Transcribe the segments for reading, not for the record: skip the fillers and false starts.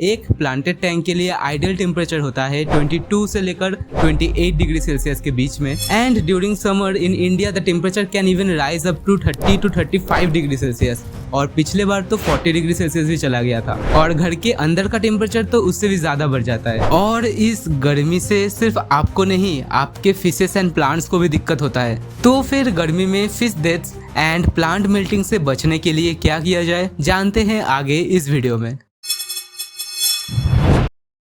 एक planted tank के लिए आइडियल टेम्परेचर होता है 22 से लेकर 28 डिग्री सेल्सियस के बीच में। And during summer in India the temperature can even rise up to 30 to 35 degree Celsius, और पिछले बार तो 40 डिग्री सेल्सियस भी चला गया था। और घर के अंदर का टेम्परेचर तो उससे भी ज्यादा बढ़ जाता है। और इस गर्मी से सिर्फ आपको नहीं, आपके फिशेस एंड प्लांट्स को भी दिक्कत होता है। तो फिर गर्मी में fish deaths and plant melting से बचने के लिए क्या किया जाए, जानते हैं आगे इस वीडियो में।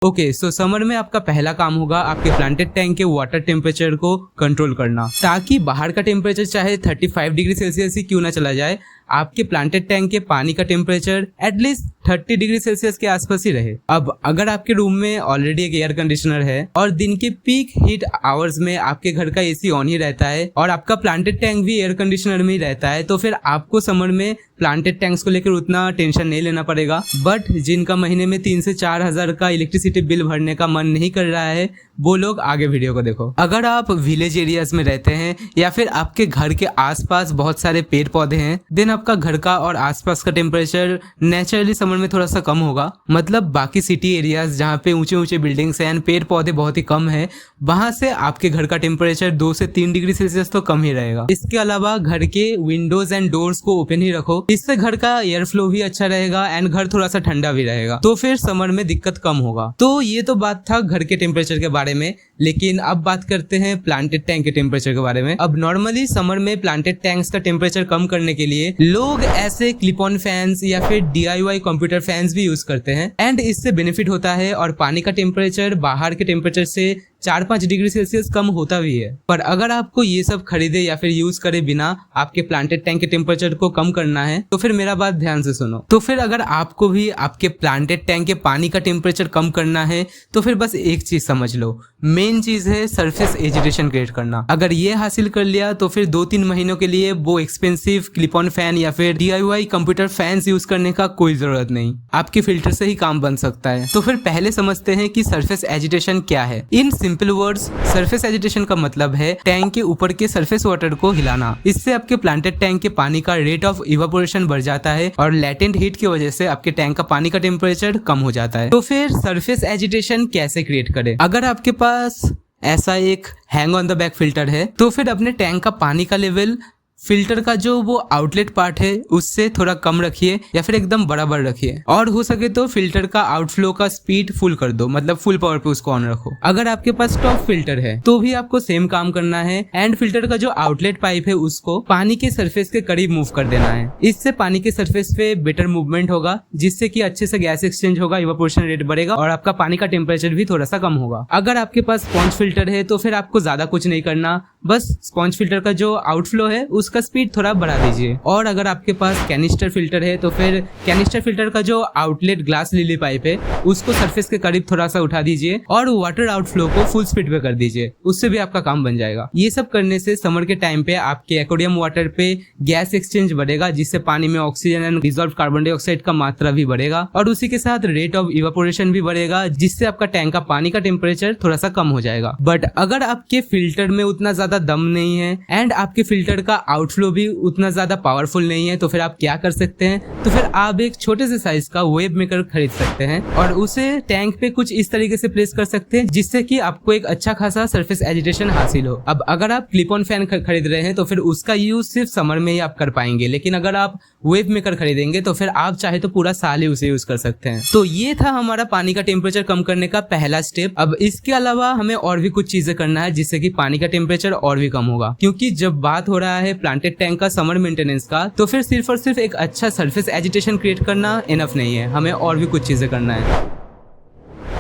ओके, सो समर में आपका पहला काम होगा आपके प्लांटेड टैंक के वाटर टेम्परेचर को कंट्रोल करना, ताकि बाहर का टेम्परेचर चाहे 35 डिग्री सेल्सियस ही क्यों ना चला जाए, आपके प्लांटेड टैंक के पानी का टेम्परेचर एटलीस्ट 30 डिग्री सेल्सियस के आसपास ही रहे। अब अगर आपके रूम में ऑलरेडी एक एयर कंडीशनर है और दिन के पीक हीट आवर्स में आपके घर का एसी ऑन ही रहता है और आपका प्लांटेड टैंक भी एयर कंडीशनर में ही रहता है, तो फिर आपको समर में प्लांटेड टैंक्स को लेकर उतना टेंशन नहीं लेना पड़ेगा। बट जिनका महीने में 3 से 4 हजार का इलेक्ट्रिसिटी बिल भरने का मन नहीं कर रहा है, वो लोग आगे वीडियो को देखो। अगर आप विलेज एरियाज में रहते हैं या फिर आपके घर के आसपास बहुत सारे पेड़ पौधे हैं, देन आपका घर का और आसपास का टेम्परेचर नेचुरली समर में थोड़ा सा कम होगा। मतलब बाकी सिटी एरियाज जहाँ पे ऊंचे ऊंचे बिल्डिंग्स हैं एंड पेड़ पौधे बहुत ही कम है, वहां से आपके घर का टेम्परेचर 2 से 3 डिग्री सेल्सियस तो कम ही रहेगा। इसके अलावा घर के विंडोज एंड डोर्स को ओपन ही रखो, इससे घर का एयर फ्लो भी अच्छा रहेगा एंड घर थोड़ा सा ठंडा भी रहेगा, तो फिर समर में दिक्कत कम होगा। तो ये तो बात था घर के टेम्परेचर के बारे में, लेकिन अब बात करते हैं प्लांटेड टैंक के टेम्परेचर के बारे में। अब नॉर्मली समर में प्लांटेड टैंक्स का टेम्परेचर कम करने के लिए लोग ऐसे क्लिप ऑन फैंस या फिर DIY कंप्यूटर फैंस भी यूज करते हैं एंड इससे बेनिफिट होता है और पानी का टेम्परेचर बाहर के टेम्परेचर से 4-5 डिग्री सेल्सियस कम होता भी है। पर अगर आपको ये सब खरीदे या फिर यूज करे बिना आपके प्लांटेड टैंक के टेम्परेचर को कम करना है, तो फिर मेरा बात ध्यान से सुनो। तो फिर अगर आपको भी आपके प्लांटेड टैंक के पानी का टेम्परेचर कम करना है, तो फिर बस एक चीज समझ लो, मेन चीज है सरफेस एजिटेशन क्रिएट करना। अगर ये हासिल कर लिया तो फिर 2-3 महीनों के लिए वो एक्सपेंसिव क्लिप ऑन फैन या फिर DIY कंप्यूटर फैंस यूज करने का कोई जरूरत नहीं, आपके फिल्टर से ही काम बन सकता है। तो फिर पहले समझते हैं कि सरफेस एजिटेशन क्या है। In simple words, surface agitation का मतलब है टैंक के ऊपर के सरफेस वाटर को हिलाना। इससे आपके प्लांटेड टैंक के पानी का रेट ऑफ इवापोरेशन बढ़ जाता है और लेटेंट हीट की वजह से आपके टैंक का पानी का टेम्परेचर कम हो जाता है। तो फिर सरफेस एजिटेशन कैसे क्रिएट करें? अगर आपके पास ऐसा एक hang on the back filter है, तो फिर अपने टैंक का पानी का लेवल फिल्टर का जो वो आउटलेट पार्ट है उससे थोड़ा कम रखिए या फिर एकदम बराबर रखिए, और हो सके तो फिल्टर का आउटफ्लो का स्पीड फुल कर दो, मतलब फुल पावर पे उसको ऑन रखो। अगर आपके पास टॉप फिल्टर है तो भी आपको सेम काम करना है एंड फिल्टर का जो आउटलेट पाइप है उसको पानी के सरफेस के करीब मूव कर देना है। इससे पानी के सरफेस पे बेटर मूवमेंट होगा, जिससे कि अच्छे से गैस एक्सचेंज होगा, इवापोरेशन रेट बढ़ेगा और आपका पानी का टेम्परेचर भी थोड़ा सा कम होगा। अगर आपके पास स्पॉन्ज फिल्टर है तो फिर आपको ज्यादा कुछ नहीं करना, बस स्पॉन्ज फिल्टर का जो आउटफ्लो है उसका स्पीड थोड़ा बढ़ा दीजिए। और अगर आपके पास कैनिस्टर फिल्टर है तो फिर कैनिस्टर फिल्टर का जो आउटलेट ग्लास लिली पाइप है उसको सरफेस के करीब थोड़ा सा उठा दीजिए और वाटर आउटफ्लो को फुल स्पीड पे कर दीजिए, उससे भी आपका काम बन जाएगा। ये सब करने से समर के टाइम पे आपके एक्वेरियम वाटर पे गैस एक्सचेंज बढ़ेगा, जिससे पानी में oxygen and dissolved carbon dioxide का मात्रा भी बढ़ेगा और उसी के साथ रेट ऑफ इवापोरेशन भी बढ़ेगा, जिससे आपका टैंक का पानी का टेम्परेचर थोड़ा सा कम हो जाएगा। बट अगर आपके फिल्टर में उतना ज्यादा दम नहीं है एंड आपके फिल्टर का आउटफ्लो भी उतना ज्यादा पावरफुल नहीं है, तो फिर आप क्या कर सकते हैं? तो फिर आप एक छोटे से साइज का वेव मेकर खरीद सकते हैं और उसे टैंक पे कुछ इस तरीके से प्लेस कर सकते हैं जिससे कि आपको एक अच्छा खासा सरफेस एजिटेशन हासिल हो। अब अगर आप क्लिप ऑन फैन खरीद रहे हैं तो फिर उसका यूज सिर्फ समर में ही आप कर पाएंगे, लेकिन अगर आप वेव मेकर खरीदेंगे तो फिर आप चाहे तो पूरा साल ही उसे यूज कर सकते हैं। तो ये था हमारा पानी का टेम्परेचर कम करने का पहला स्टेप। अब इसके अलावा हमें और भी कुछ चीजें करना है जिससे कि पानी का टेम्परेचर और भी कम होगा, क्योंकि जब बात हो रहा है प्लांटेड टैंक का समर मेंटेनेंस का, तो फिर सिर्फ और सिर्फ एक अच्छा सरफेस एजिटेशन क्रिएट करना इनफ नहीं है, हमें और भी कुछ चीजें करना है।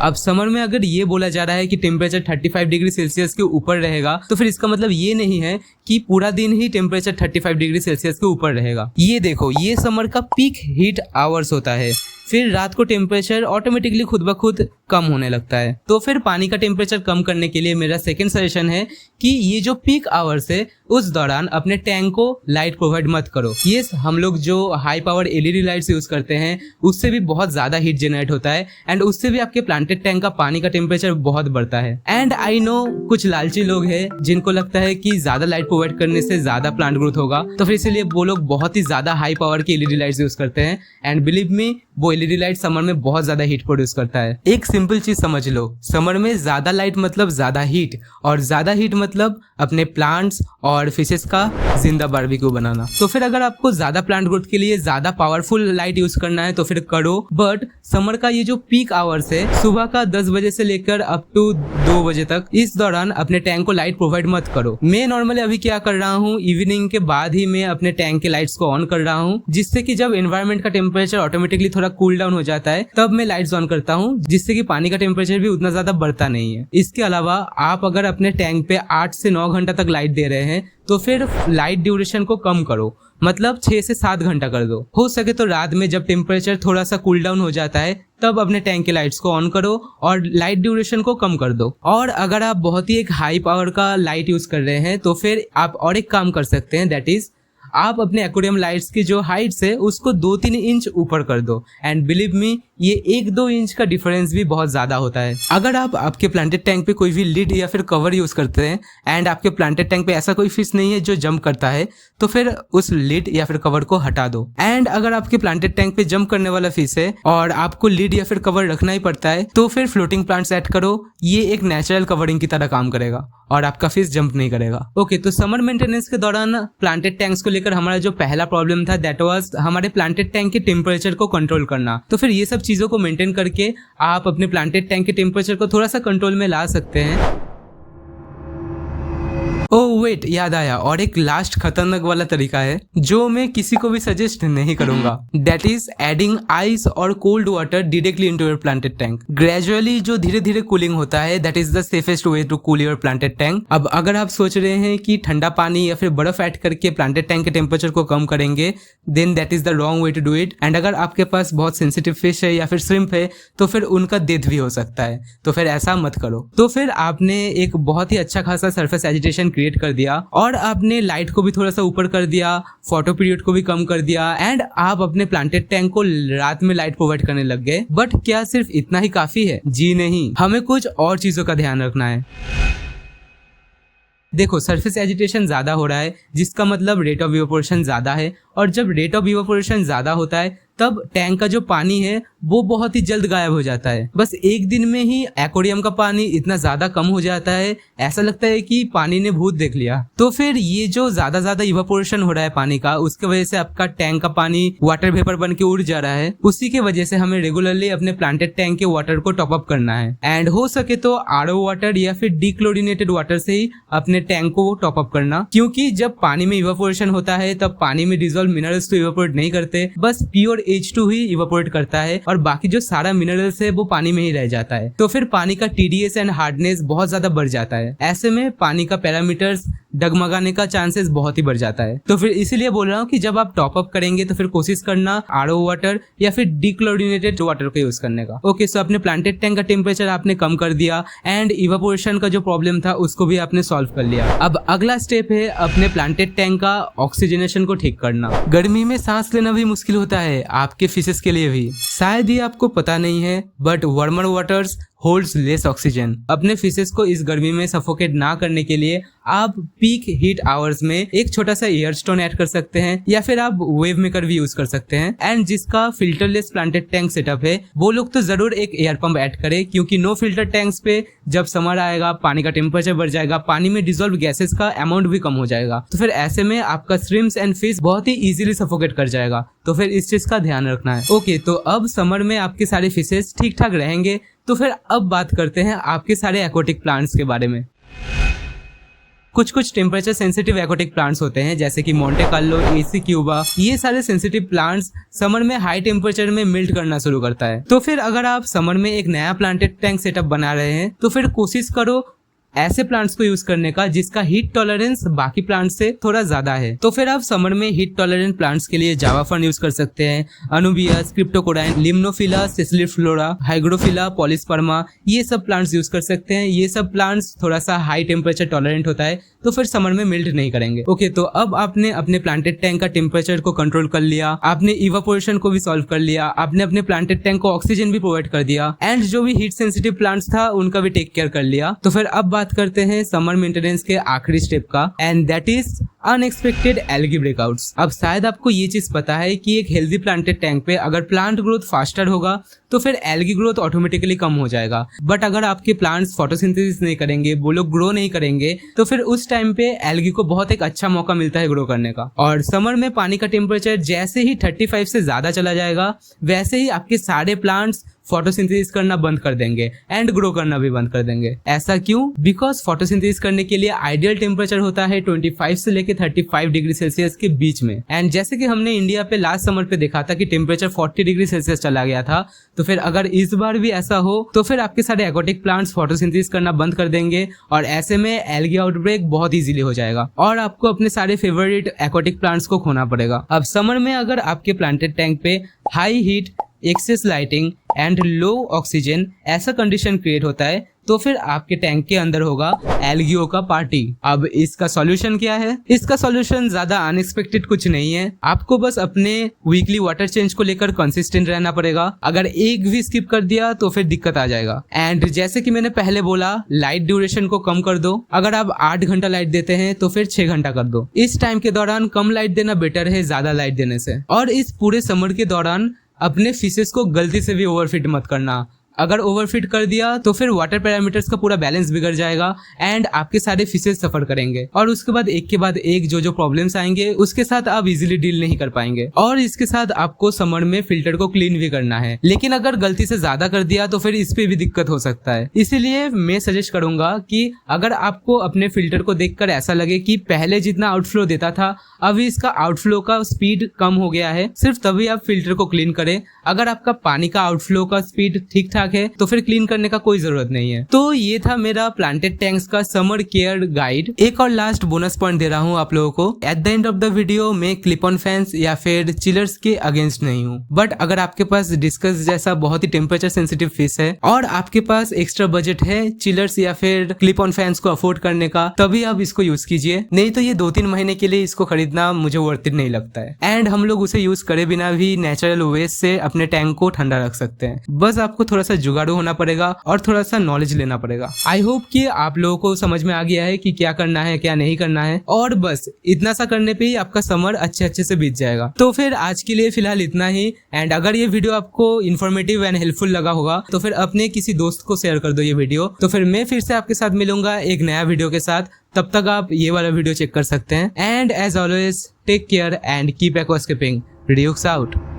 अब समर में अगर ये बोला जा रहा है कि टेम्परेचर 35 डिग्री सेल्सियस के ऊपर रहेगा, तो फिर इसका मतलब ये नहीं है कि पूरा दिन ही टेम्परेचर 35 डिग्री सेल्सियस के ऊपर रहेगा। ये देखो, ये समर का पीक हीट आवर्स होता है, फिर रात को टेम्परेचर ऑटोमेटिकली खुद ब खुद कम होने लगता है। तो फिर पानी का टेम्परेचर कम करने के लिए मेरा सेकंड सजेशन है कि ये जो पीक आवर्स है उस दौरान अपने टैंक को लाइट प्रोवाइड मत करो। ये हम लोग जो high power LED lights use करते हैं उससे भी बहुत ज्यादा हीट जनरेट होता है एंड उससे भी आपके प्लांटेड टैंक का पानी का टेम्परेचर बहुत बढ़ता है। एंड आई नो कुछ लालची लोग हैं जिनको लगता है कि ज्यादा लाइट प्रोवाइड करने से ज्यादा प्लांट ग्रोथ होगा, तो फिर इसीलिए वो लोग बहुत ही ज्यादा हाई पावर की LED लाइट्स यूज करते हैं एंड बिलीव मी वो एलईडी लाइट समर में बहुत ज्यादा हीट प्रोड्यूस करता है। एक सिंपल चीज समझ लो, समर में ज्यादा लाइट मतलब ज्यादा हीट, और ज्यादा हीट मतलब अपने प्लांट्स और फिशेस का जिंदा बारबेक्यू बनाना। तो फिर अगर आपको ज्यादा प्लांट ग्रोथ के लिए ज्यादा पावरफुल लाइट यूज करना है तो फिर करो, बट समर का ये जो पीक आवर्स है सुबह का 10 बजे से लेकर अप टू 2 बजे तक, इस दौरान अपने टैंक को लाइट प्रोवाइड मत करो। मैं नॉर्मली अभी क्या कर रहा हूँ, इवनिंग के बाद ही मैं अपने टैंक के लाइट्स को ऑन कर रहा हूँ, जिससे कि जब एनवायरनमेंट का टेम्परेचर ऑटोमेटिकली थोड़ा कूल डाउन हो जाता है तब मैं लाइट्स ऑन करता हूँ, जिससे कि पानी का टेम्परेचर भी उतना ज्यादा बढ़ता नहीं है। इसके अलावा आप अगर अपने टैंक पे 8 से 9 घंटा तक लाइट दे रहे हैं तो फिर लाइट ड्यूरेशन को कम करो, मतलब 6 से 7 घंटा कर दो। हो सके तो रात में जब टेम्परेचर थोड़ा सा कूल डाउन हो जाता है तब अपने टैंक के लाइट्स को ऑन करो और लाइट ड्यूरेशन को कम कर दो। और अगर आप बहुत ही एक हाई पावर का लाइट यूज कर रहे हैं तो फिर आप और एक काम कर सकते हैं, दैट इज आप अपने एक्वेरियम लाइट्स की जो हाइट्स है उसको 2-3 इंच ऊपर कर दो। एंड बिलीव मी, ये 1-2 इंच का डिफरेंस भी बहुत ज्यादा होता है। अगर आप आपके प्लांटेड टैंक पे कोई भी लिड या फिर कवर यूज करते हैं एंड आपके प्लांटेड टैंक पे ऐसा कोई फिश नहीं है जो जंप करता है, तो फिर उस लिड या फिर कवर को हटा दो। एंड अगर आपके प्लांटेड टैंक पे जंप करने वाला फिश है और आपको लिड या फिर कवर रखना ही पड़ता है तो फिर फ्लोटिंग प्लांट्स ऐड करो। ये एक नेचुरल कवरिंग की तरह काम करेगा और आपका फिश जंप नहीं करेगा। ओके, तो समर मेंटेनेंस के दौरान प्लांटेड टैंक्स को लेकर हमारा जो पहला प्रॉब्लम था दैट वाज हमारे प्लांटेड टैंक के टेम्परेचर को कंट्रोल करना। तो फिर ये सब चीजों को मेंटेन करके आप अपने प्लांटेड टैंक के टेम्परेचर को थोड़ा सा कंट्रोल में ला सकते हैं। ओह वेट, याद आया, और एक लास्ट खतरनाक वाला तरीका है जो मैं किसी को भी सजेस्ट नहीं करूंगा, दैट इज एडिंग आइस और cold water directly into your planted tank. Gradually जो धीरे धीरे कूलिंग होता है that is the safest way to cool your planted tank. अब अगर आप सोच रहे हैं कि ठंडा पानी या फिर बर्फ ऐड करके प्लांटेड टैंक के टेम्परेचर को कम करेंगे, then that is the wrong way to do it. And अगर आपके पास बहुत सेंसिटिव फिश है या फिर श्रिम्प है तो फिर उनका डेथ भी हो सकता है, तो फिर ऐसा मत करो। तो फिर आपने एक बहुत ही अच्छा खासा सरफेस एजिटेशन क्रिएट कर दिया और आपने लाइट को भी थोड़ा सा ऊपर कर दिया, फोटो पीरियड को भी कम कर दिया एंड आप अपने प्लांटेड टैंक को रात में लाइट प्रोवाइड करने लग गए। बट क्या सिर्फ इतना ही काफी है? जी नहीं, हमें कुछ और चीजों का ध्यान रखना है। देखो, सरफेस एजिटेशन ज्यादा हो रहा है जिसका मतलब रेट ऑफ इवेपोरेशन ज्यादा है, और जब रेट ऑफ इवेपोरेशन ज्यादा होता है तब टैंक का जो पानी है वो बहुत ही जल्द गायब हो जाता है। बस एक दिन में ही एक्वेरियम का पानी इतना ज्यादा कम हो जाता है, ऐसा लगता है कि पानी ने भूत देख लिया। तो फिर ये जो ज्यादा इवेपोरेशन हो रहा है पानी का, उसके वजह से आपका टैंक का पानी वाटर वेपर बन के उड़ जा रहा है। उसी की वजह से हमें रेगुलरली अपने प्लांटेड टैंक के वाटर को टॉप अप करना है। एंड हो सके तो आरओ वाटर या फिर डीक्लोरिनेटेड वाटर से ही अपने टैंक को टॉप अप करना, क्योंकि जब पानी में इवेपोरेशन होता है तब पानी में डिजोल्व मिनरल्स तो इवेपोरेट नहीं करते, बस प्योर H2 ही इवेपोरेट करता है और बाकी जो सारा मिनरल्स है वो पानी में ही रह जाता है। तो फिर पानी का TDS एंड हार्डनेस बहुत ज्यादा बढ़ जाता है। ऐसे में पानी का पैरामीटर्स डगमगाने का चांसेस बहुत ही बढ़ जाता है। तो फिर इसीलिए बोल रहा हूँ कि जब आप टॉप अप करेंगे तो फिर कोशिश करना आरओ वाटर या फिर डीक्लोरिनेटेड वाटर को यूज करने का। ओके, सो अपने प्लांटेड टैंक का टेम्परेचर आपने कम कर दिया एंड इवेपोरेशन का जो प्रॉब्लम था उसको भी आपने सॉल्व कर लिया। अब अगला स्टेप है अपने प्लांटेड टैंक का ऑक्सीजनेशन को ठीक करना। गर्मी में सांस लेना भी मुश्किल होता है, आपके फिशेस के लिए भी। शायद ये आपको पता नहीं है, but warmer waters holds less oxygen. अपने फिशेस को इस गर्मी में सफोकेट ना करने के लिए आप पीक हीट आवर्स में एक छोटा सा एयर स्टोन ऐड कर सकते हैं या फिर आप वेव मेकर भी यूज कर सकते हैं। एंड जिसका फिल्टरलेस प्लांटेड टैंक सेटअप है वो लोग तो जरूर एक एयर पंप ऐड करें, क्योंकि नो फिल्टर टैंक्स पे जब समर आएगा पानी का टेम्परेचर बढ़ जाएगा, पानी में डिजोल्व गैसेस का अमाउंट भी कम हो जाएगा। तो फिर ऐसे में आपका श्रिम्प्स एंड फिश बहुत ही इजीली सफोकेट कर जाएगा। तो फिर इस चीज का ध्यान रखना है। ओके, तो अब समर में आपके सारे फिशेस ठीक ठाक रहेंगे। तो फिर अब बात करते हैं आपके सारे एक्वाटिक प्लांट्स के बारे में। कुछ टेम्परेचर सेंसिटिव एक्वाटिक प्लांट्स होते हैं जैसे कि मोंटे कार्लो, एसी क्यूबा। ये सारे सेंसिटिव प्लांट्स समर में हाई टेम्परेचर में मिल्ट करना शुरू करता है। तो फिर अगर आप समर में एक नया प्लांटेड टैंक सेटअप बना रहे हैं तो फिर कोशिश करो ऐसे प्लांट्स को यूज करने का जिसका हीट टॉलरेंस बाकी प्लांट्स से थोड़ा ज्यादा है। तो फिर आप समर में हीट टॉलरेंट प्लांट्स के लिए जावा फर्न यूज कर सकते हैं, अनुबियस, क्रिप्टोकोडाइन, लिम्नोफिला, सिसिलिफ्लोरा, हाइग्रोफिला, पॉलिस्पर्मा, ये सब प्लांट्स यूज कर सकते हैं। ये सब प्लांट्स थोड़ा सा हाई टेम्परेचर टॉलरेंट होता है तो फिर समर में मिल्ट नहीं करेंगे। ओके, तो अब आपने अपने प्लांटेड टैंक का टेम्परेचर को कंट्रोल कर लिया, आपने इवेपोरेशन को भी सॉल्व कर लिया, आपने अपने प्लांटेड टैंक को ऑक्सीजन भी प्रोवाइड कर दिया एंड जो भी हीट सेंसिटिव प्लांट्स था उनका भी टेक केयर कर लिया। तो फिर अब बात करते हैं समर मेंटेनेंस के आखिरी स्टेप का, and that is unexpected algae breakouts. अब शायद आपको ये चीज पता है कि एक हेल्दी प्लांटेड टैंक पे अगर प्लांट ग्रोथ फास्टर होगा तो फिर एल्गी ग्रोथ ऑटोमेटिकली कम हो जाएगा। बट अगर आपके प्लांट्स फोटोसिंथेसिस नहीं करेंगे, वो लोग ग्रो नहीं करेंगे, तो फिर उस टाइम पे एल्गी को बहुत एक अच्छा मौका मिलता है ग्रो करने का। और समर में पानी का टेम्परेचर जैसे ही 35 से ज्यादा चला जाएगा, वैसे ही आपके सारे प्लांट्स फोटोसिंथेसिस करना बंद कर देंगे एंड ग्रो करना भी बंद कर देंगे। ऐसा क्यों? बिकॉज फोटोसिंथेसिस करने के लिए आइडियल टेम्परेचर होता है 25 से लेके 35 डिग्री सेल्सियस के बीच में। एंड जैसे कि हमने इंडिया पे लास्ट समर पे देखा था कि टेम्परेचर 40 डिग्री सेल्सियस चला गया था, तो फिर अगर इस बार भी ऐसा हो तो फिर आपके सारे एक्वाटिक प्लांट्स फोटोसिंथेसिस करना बंद कर देंगे और ऐसे में एल्गी आउटब्रेक बहुत इजीली हो जाएगा और आपको अपने सारे फेवरेट एक्वाटिक प्लांट्स को खोना पड़ेगा। अब समर में अगर आपके प्लांटेड टैंक पे high heat, excess lighting and low oxygen ऐसा कंडीशन क्रिएट होता है, तो फिर आपके टैंक के अंदर होगा एल्गियो का पार्टी। अब इसका सॉल्यूशन क्या है? इसका सॉल्यूशन ज्यादा अनएक्सपेक्टेड कुछ नहीं है। आपको बस अपने वीकली वाटर चेंज को लेकर कंसिस्टेंट रहना पड़ेगा। अगर एक भी स्किप कर दिया तो फिर दिक्कत आ जाएगा। एंड जैसे कि मैंने पहले बोला, लाइट ड्यूरेशन को कम कर दो। अगर आप 8 घंटा लाइट देते हैं तो फिर 6 घंटा कर दो। इस टाइम के दौरान कम लाइट देना बेटर है ज्यादा लाइट देने से। और इस पूरे समर के दौरान अपने फिशेस को गलती से भी ओवरफीड मत करना। अगर ओवरफीड कर दिया तो फिर वाटर पैरामीटर्स का पूरा बैलेंस बिगड़ जाएगा एंड आपके सारे फिशेस सफर करेंगे और उसके बाद एक के बाद एक जो प्रॉब्लम्स आएंगे उसके साथ आप इजीली डील नहीं कर पाएंगे। और इसके साथ आपको समर में फिल्टर को क्लीन भी करना है, लेकिन अगर गलती से ज्यादा कर दिया तो फिर इस पे भी दिक्कत हो सकता है। इसीलिए मैं सजेस्ट करूंगा कि अगर आपको अपने फिल्टर को देखकर ऐसा लगे कि पहले जितना आउटफ्लो देता था अभी इसका आउटफ्लो का स्पीड कम हो गया है, सिर्फ तभी आप फिल्टर को क्लीन करें। अगर आपका पानी का आउटफ्लो का स्पीड ठीक ठाक है तो फिर क्लीन करने का कोई जरूरत नहीं है। तो ये था मेरा प्लांटेड टैंक्स का समर केयर गाइड। एक और लास्ट बोनस पॉइंट दे रहा हूँ आप लोगों को। At the end of the video मैं क्लिप ऑन फैंस या फिर चिलर्स के अगेंस्ट नहीं हूँ, बट अगर आपके पास डिस्कस जैसा बहुत ही टेम्परेचर सेंसिटिव फिश है और आपके पास एक्स्ट्रा बजट है चिलर्स या फिर क्लिप ऑन फैंस को अफोर्ड करने का, तभी आप इसको यूज कीजिए। नहीं तो ये 2-3 महीने के लिए इसको खरीदना मुझे वर्थ इट नहीं लगता है। एंड हम लोग उसे यूज करे बिना भी नेचुरल वेज से अपने टैंक को ठंडा रख सकते हैं। बस आपको थोड़ा सा जुगाड़ू होना पड़ेगा और थोड़ा सा नॉलेज लेना पड़ेगा। आई होप कि आप लोगों को समझ में आ गया है कि क्या करना है क्या नहीं करना है, और बस इतना सा करने पे ही आपका समर अच्छे से बीत जाएगा। तो फिर आज के लिए फिलहाल इतना ही। एंड अगर ये वीडियो आपको इन्फॉर्मेटिव एंड हेल्पफुल लगा होगा तो फिर अपने किसी दोस्त को शेयर कर दो ये वीडियो। तो फिर मैं फिर से आपके साथ मिलूंगा एक नया वीडियो के साथ। तब तक आप ये वाला वीडियो चेक कर सकते हैं। And as always take care and keep aquascaping. Redux out.